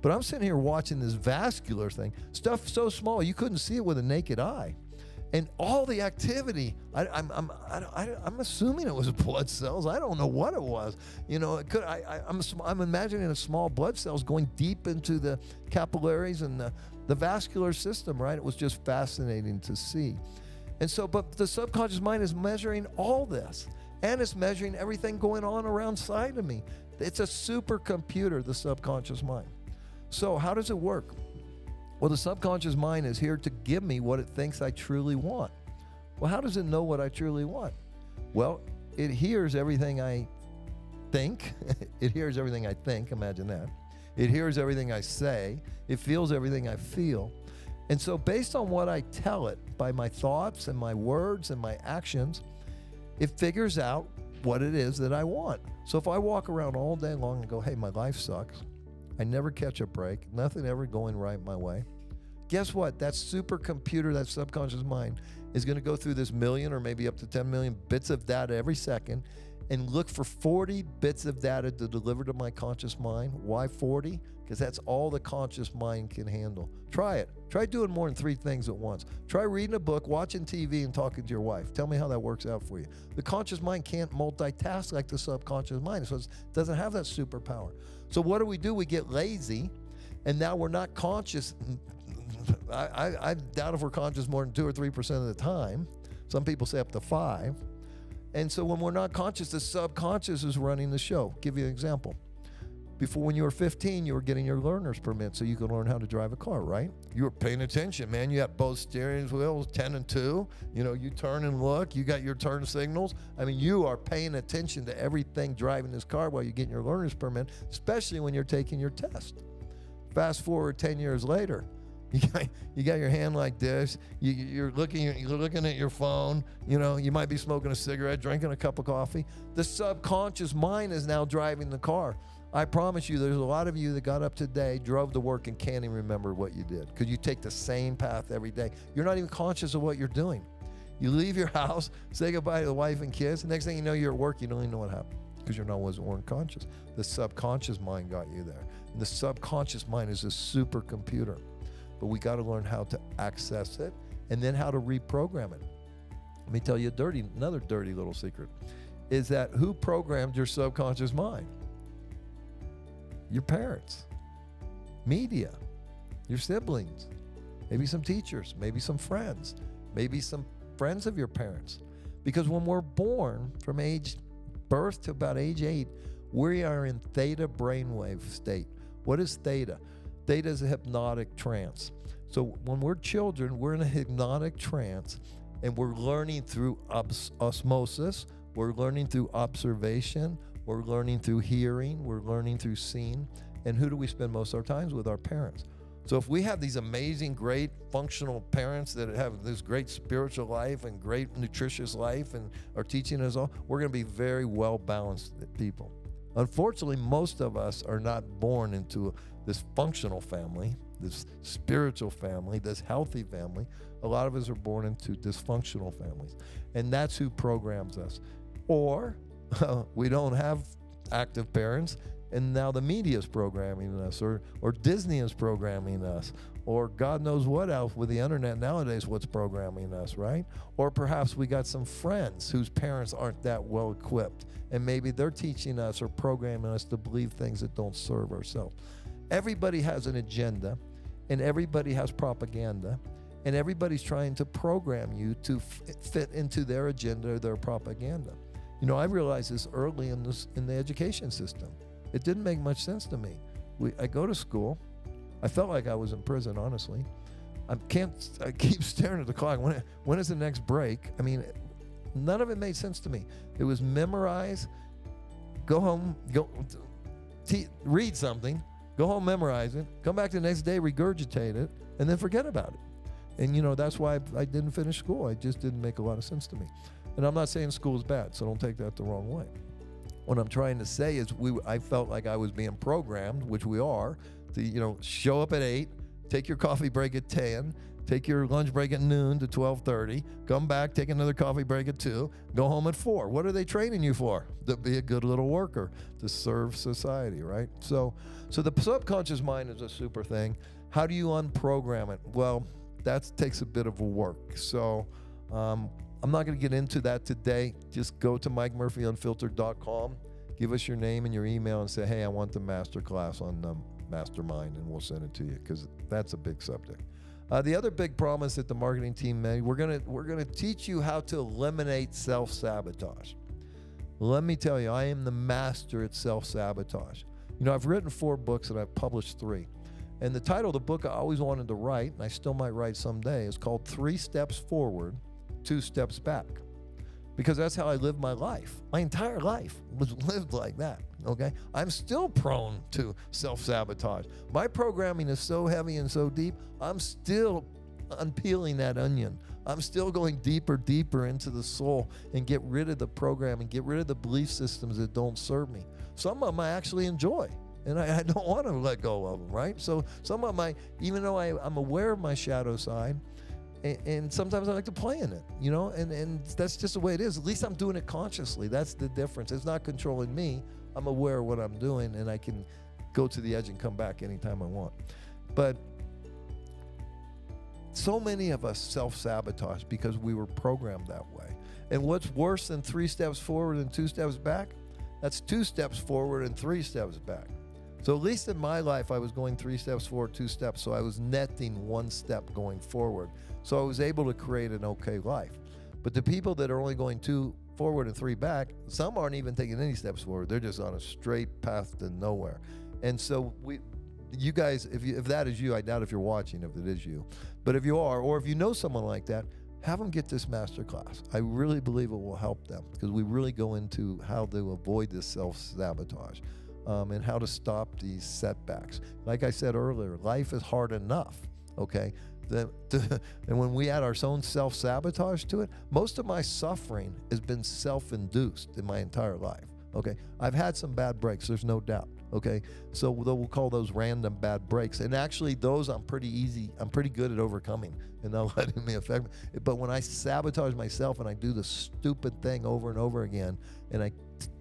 But I'm sitting here watching this vascular thing, stuff so small you couldn't see it with a naked eye, and all the activity. I'm assuming it was blood cells. I don't know what it was. You know, it could. I'm imagining a small blood cells going deep into the capillaries and the vascular system. Right? It was just fascinating to see. And so, but the subconscious mind is measuring all this, and it's measuring everything going on around side of me. It's a supercomputer, the subconscious mind. So how does it work? Well, the subconscious mind is here to give me what it thinks I truly want. Well, how does it know what I truly want? Well, it hears everything I think. It hears everything I think. Imagine that. It hears everything I say. It feels everything I feel. And so based on what I tell it, by my thoughts and my words and my actions, it figures out what it is that I want. So if I walk around all day long and go, hey, my life sucks, I never catch a break, nothing ever going right my way, guess what? That supercomputer, that subconscious mind, is going to go through this million or maybe up to 10 million bits of data every second and look for 40 bits of data to deliver to my conscious mind. Why 40? Because that's all the conscious mind can handle. Try it. Try doing more than 3 things at once. Try reading a book, watching TV, and talking to your wife. Tell me how that works out for you. The conscious mind can't multitask like the subconscious mind, so it doesn't have that superpower. So what do? We get lazy, and now we're not conscious. I doubt if we're conscious more than 2 or 3% of the time. Some people say up to 5. And so when we're not conscious, the subconscious is running the show. Give you an example. Before, when you were 15, you were getting your learner's permit so you could learn how to drive a car, right? You were paying attention, man. You had both steering wheels, 10 and 2. You know, you turn and look. You got your turn signals. I mean, you are paying attention to everything driving this car while you're getting your learner's permit, especially when you're taking your test. Fast forward 10 years later. You got your hand like this. You're looking at your phone. You know, you might be smoking a cigarette, drinking a cup of coffee. The subconscious mind is now driving the car. I promise you, there's a lot of you that got up today, drove to work, and can't even remember what you did because you take the same path every day. You're not even conscious of what you're doing. You leave your house, say goodbye to the wife and kids. The next thing you know, you're at work. You don't even know what happened because you weren't conscious. The subconscious mind got you there. And the subconscious mind is a supercomputer. But we got to learn how to access it and then how to reprogram it. Let me tell you another dirty little secret, is that who programmed your subconscious mind? Your parents, media, your siblings, maybe some teachers, maybe some friends, maybe some friends of your parents. Because when we're born from birth to about age 8, we are in theta brainwave state. What is theta? Theta is a hypnotic trance. So when we're children, we're in a hypnotic trance and we're learning through osmosis, we're learning through observation, we're learning through hearing, we're learning through seeing. And who do we spend most of our times with? Our parents. So if we have these amazing, great, functional parents that have this great spiritual life and great nutritious life and are teaching us all, we're going to be very well-balanced people. Unfortunately, most of us are not born into this functional family, this spiritual family, this healthy family. A lot of us are born into dysfunctional families. And that's who programs us. Or we don't have active parents, and now the media is programming us, or Disney is programming us, or God knows what else with the internet nowadays, what's programming us, right? Or perhaps we got some friends whose parents aren't that well equipped, and maybe they're teaching us or programming us to believe things that don't serve ourselves. Everybody has an agenda, and everybody has propaganda, and everybody's trying to program you to fit into their agenda or their propaganda. You know, I realized this early in the education system. It didn't make much sense to me. I go to school. I felt like I was in prison, honestly. I keep staring at the clock. When is the next break? I mean, none of it made sense to me. It was memorize, go home, read something, go home, memorize it, come back the next day, regurgitate it, and then forget about it. And, you know, that's why I didn't finish school. It just didn't make a lot of sense to me. And I'm not saying school is bad, so don't take that the wrong way. What I'm trying to say is I felt like I was being programmed, which we are, to, you know, show up at 8, take your coffee break at 10, take your lunch break at noon to 12:30, come back, take another coffee break at 2, go home at 4. What are they training you for? To be a good little worker, to serve society, right? So the subconscious mind is a super thing. How do you unprogram it? Well, that takes a bit of work. So I'm not going to get into that today. Just go to MikeMurphyUnfiltered.com, give us your name and your email, and say, hey, I want the master class on Mastermind, and we'll send it to you, because that's a big subject. The other big promise that the marketing team made, we're gonna teach you how to eliminate self-sabotage. Let me tell you, I am the master at self-sabotage. You know, I've written 4 books and I've published 3. And the title of the book I always wanted to write, and I still might write someday, is called 3 Steps Forward, 2 Steps Back. Because that's how I lived my life. My entire life was lived like that, okay? I'm still prone to self-sabotage. My programming is so heavy and so deep, I'm still unpeeling that onion. I'm still going deeper into the soul and get rid of the program and get rid of the belief systems that don't serve me. Some of them I actually enjoy, and I don't want to let go of them, right? So some of them, even though I'm aware of my shadow side, and sometimes I like to play in it, you know, and that's just the way it is. At least I'm doing it consciously. That's the difference. It's not controlling me. I'm aware of what I'm doing, and I can go to the edge and come back anytime I want. But so many of us self-sabotage because we were programmed that way. And what's worse than 3 steps forward and 2 steps back? That's 2 steps forward and 3 steps back. So at least in my life, I was going 3 steps forward, 2 steps. So I was netting 1 step going forward. So I was able to create an okay life. But the people that are only going 2 forward and 3 back. Some aren't even taking any steps forward. They're just on a straight path to nowhere. And so you guys, if that is you, I doubt if you're watching, if it is you. But if you are, or if you know someone like that, have them get this masterclass. I really believe it will help them, because we really go into how to avoid this self-sabotage and how to stop these setbacks. Like I said earlier, life is hard enough, okay? And when we add our own self-sabotage to it, most of my suffering has been self-induced in my entire life, okay? I've had some bad breaks, there's no doubt, okay? So we'll call those random bad breaks. And actually those I'm pretty good at overcoming and not letting me affect me. But when I sabotage myself and I do the stupid thing over and over again, and I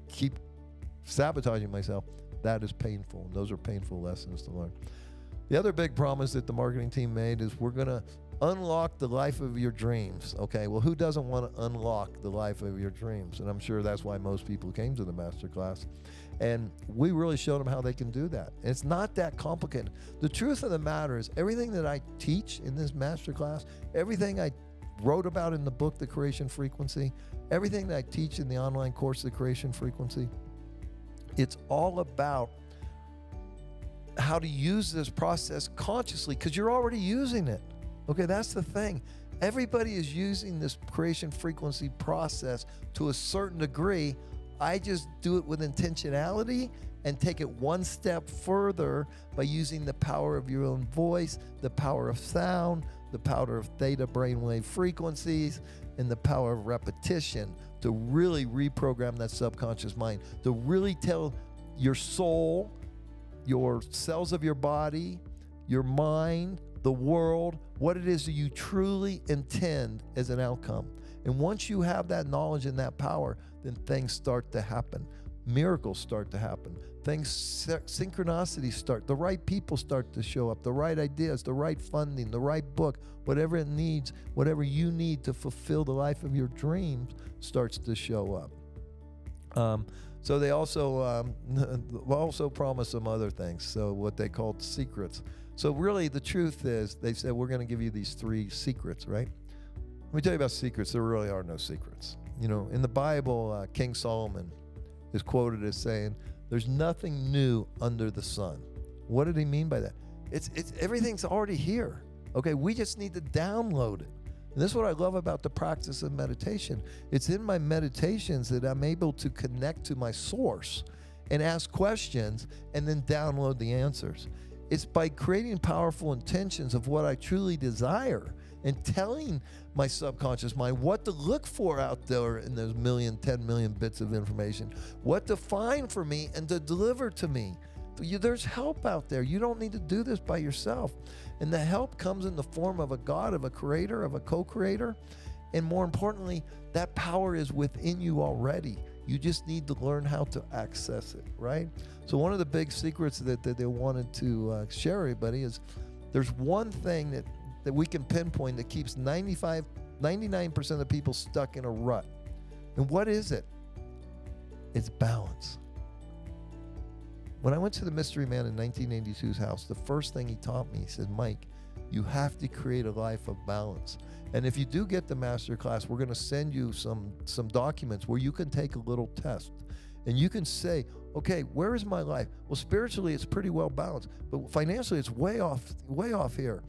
keep sabotaging myself, that is painful. And those are painful lessons to learn. The other big promise that the marketing team made is we're going to unlock the life of your dreams. Okay, well, who doesn't want to unlock the life of your dreams? And I'm sure that's why most people came to the masterclass. And we really showed them how they can do that. And it's not that complicated. The truth of the matter is everything that I teach in this masterclass, everything I wrote about in the book, The Creation Frequency, everything that I teach in the online course, The Creation Frequency, it's all about how to use this process consciously, because you're already using it. Okay, that's the thing. Everybody is using this creation frequency process to a certain degree. I just do it with intentionality and take it one step further by using the power of your own voice, the power of sound, the power of theta brainwave frequencies, and the power of repetition to really reprogram that subconscious mind, to really tell your soul, your cells of your body, your mind, the world, what it is that you truly intend as an outcome. And once you have that knowledge and that power, then things start to happen. Miracles start to happen. Synchronicities start. The right people start to show up. The right ideas, the right funding, the right book, whatever it needs, whatever you need to fulfill the life of your dreams starts to show up. So they also promised some other things. So what they called secrets. So really the truth is they said, we're going to give you these 3 secrets, right? Let me tell you about secrets. There really are no secrets. You know, in the Bible, King Solomon is quoted as saying, there's nothing new under the sun. What did he mean by that? It's everything's already here. Okay, we just need to download it. And this is what I love about the practice of meditation. It's in my meditations that I'm able to connect to my source and ask questions and then download the answers. It's by creating powerful intentions of what I truly desire and telling my subconscious mind what to look for out there in those 10 million bits of information, what to find for me and to deliver to me. There's help out there. You don't need to do this by yourself. And the help comes in the form of a God, of a creator, of a co-creator. And more importantly, that power is within you already. You just need to learn how to access it, right? So one of the big secrets that they wanted to share everybody is there's one thing that we can pinpoint that keeps 99% of the people stuck in a rut. And what is it? It's balance. When I went to the mystery man in 1982's house, the first thing he taught me, he said, Mike, you have to create a life of balance. And if you do get the master class, we're going to send you some documents where you can take a little test. And you can say, okay, where is my life? Well, spiritually, it's pretty well balanced. But financially, it's way off here.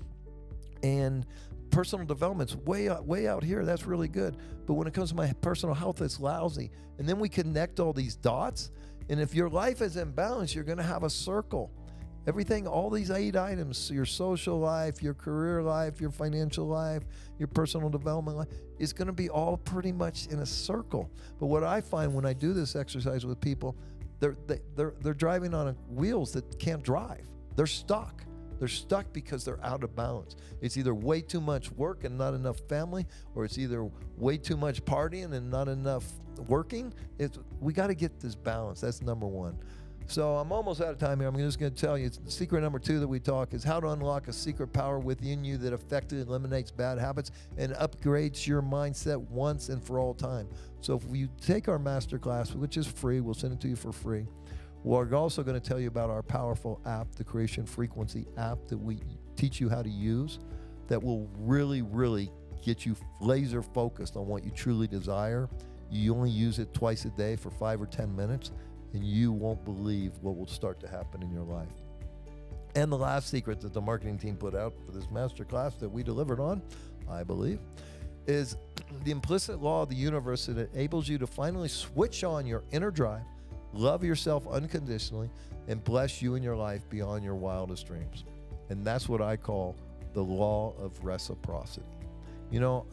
And personal development's way out here. That's really good. But when it comes to my personal health, it's lousy. And then we connect all these dots. And if your life is in balance, you're going to have a circle. Everything, all these 8 items, your social life, your career life, your financial life, your personal development life, is going to be all pretty much in a circle. But what I find when I do this exercise with people, they're driving on wheels that can't drive. They're stuck. They're stuck because they're out of balance. It's either way too much work and not enough family, or it's either way too much partying and not enough working. We got to get this balance. That's number one. So I'm almost out of time here. I'm just going to tell you, secret number 2 that we talk is how to unlock a secret power within you that effectively eliminates bad habits and upgrades your mindset once and for all time. So if you take our masterclass, which is free, we'll send it to you for free. We're also going to tell you about our powerful app, the Creation Frequency app that we teach you how to use, that will really, really get you laser focused on what you truly desire You only use it twice a day for 5 or 10 minutes, and you won't believe what will start to happen in your life. And the last secret that the marketing team put out for this masterclass that we delivered on, I believe, is the implicit law of the universe that enables you to finally switch on your inner drive, love yourself unconditionally, and bless you in your life beyond your wildest dreams. And that's what I call the law of reciprocity. You know,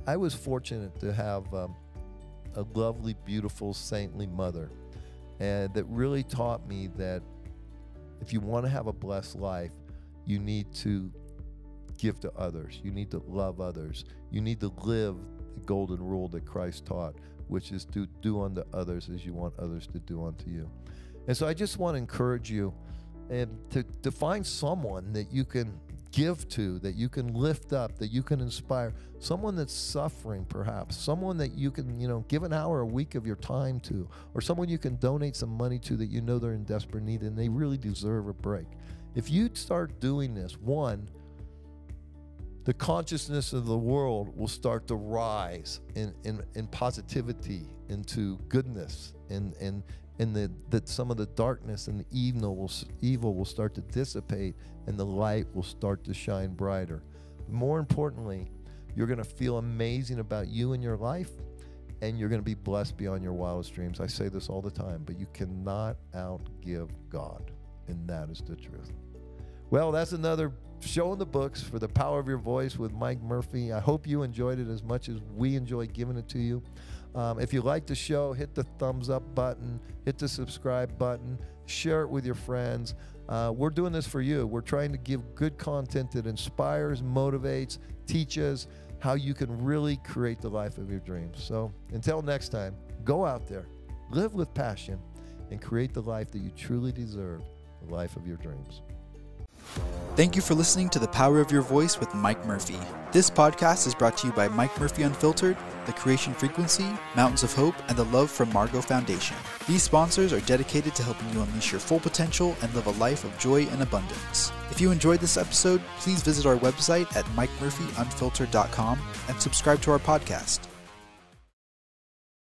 I was fortunate to have a lovely, beautiful, saintly mother, and that really taught me that if you want to have a blessed life, you need to give to others. You need to love others. You need to live the golden rule that Christ taught, which is to do unto others as you want others to do unto you. And so I just want to encourage you and to find someone that you can give to, that you can lift up, that you can inspire, someone that's suffering perhaps, someone that you can, give an hour a week of your time to, or someone you can donate some money to that you know they're in desperate need and they really deserve a break. If you start doing this, one, the consciousness of the world will start to rise in positivity, into goodness, and that some of the darkness and the evil will start to dissipate, and the light will start to shine brighter. More importantly, you're going to feel amazing about you and your life, and you're going to be blessed beyond your wildest dreams. I say this all the time, but you cannot outgive God, and that is the truth. Well, that's another show in the books for The Power of Your Voice with Mike Murphy. I hope you enjoyed it as much as we enjoy giving it to you. If you like the show, hit the thumbs up button, hit the subscribe button, share it with your friends. We're doing this for you. We're trying to give good content that inspires, motivates, teaches how you can really create the life of your dreams. So until next time, go out there, live with passion, and create the life that you truly deserve, the life of your dreams. Thank you for listening to The Power of Your Voice with Mike Murphy. This podcast is brought to you by Mike Murphy Unfiltered, The Creation Frequency, Mountains of Hope, and the Love from Margot Foundation. These sponsors are dedicated to helping you unleash your full potential and live a life of joy and abundance. If you enjoyed this episode, please visit our website at MikeMurphyUnfiltered.com and subscribe to our podcast.